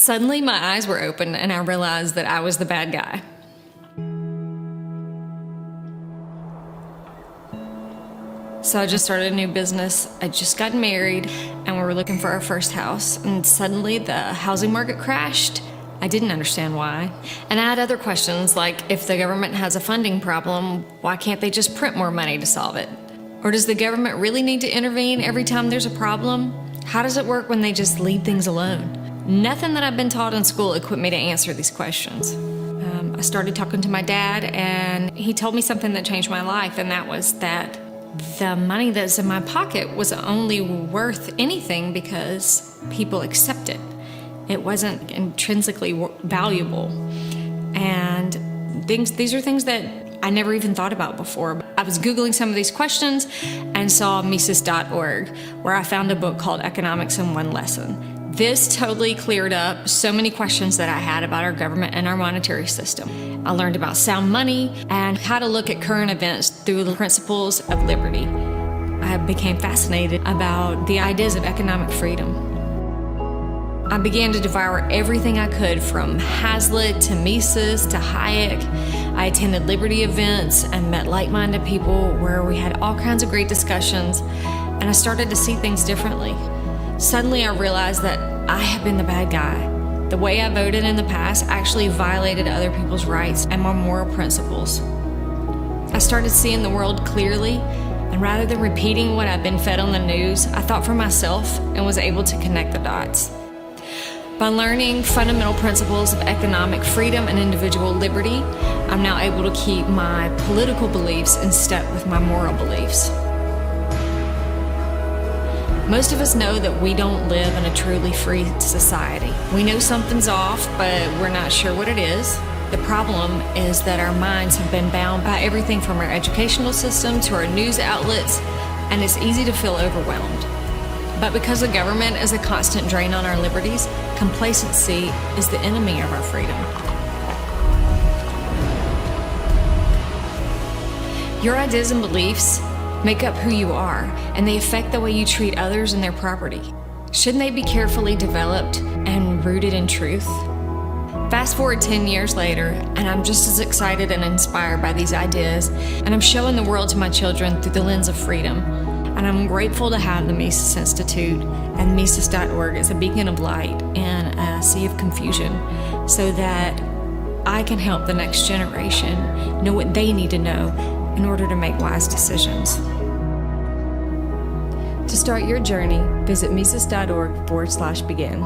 Suddenly my eyes were open and I realized that I was the bad guy. So I just started a new business. I just got married and we were looking for our first house, and suddenly the housing market crashed. I didn't understand why. And I had other questions like, if the government has a funding problem, why can't they just print more money to solve it? Or does the government really need to intervene every time there's a problem? How does it work when they just leave things alone? Nothing that I've been taught in school equipped me to answer these questions. I started talking to my dad, and he told me something that changed my life, and that was that the money that's in my pocket was only worth anything because people accept it. It wasn't intrinsically valuable. And these are things that I never even thought about before. I was Googling some of these questions and saw Mises.org, where I found a book called Economics in One Lesson. This totally cleared up so many questions that I had about our government and our monetary system. I learned about sound money and how to look at current events through the principles of liberty. I became fascinated about the ideas of economic freedom. I began to devour everything I could, from Hazlitt to Mises to Hayek. I attended Liberty events and met like-minded people where we had all kinds of great discussions, and I started to see things differently. Suddenly I realized that I had been the bad guy. The way I voted in the past actually violated other people's rights and my moral principles. I started seeing the world clearly, and rather than repeating what I'd been fed on the news, I thought for myself and was able to connect the dots. By learning fundamental principles of economic freedom and individual liberty, I'm now able to keep my political beliefs in step with my moral beliefs. Most of us know that we don't live in a truly free society. We know something's off, but we're not sure what it is. The problem is that our minds have been bound by everything from our educational system to our news outlets, and it's easy to feel overwhelmed. But because the government is a constant drain on our liberties, complacency is the enemy of our freedom. Your ideas and beliefs make up who you are, and they affect the way you treat others and their property. Shouldn't they be carefully developed and rooted in truth? Fast forward 10 years later, and I'm just as excited and inspired by these ideas, and I'm showing the world to my children through the lens of freedom. And I'm grateful to have the Mises Institute and Mises.org as a beacon of light in a sea of confusion, so that I can help the next generation know what they need to know in order to make wise decisions. To start your journey, visit Mises.org/begin.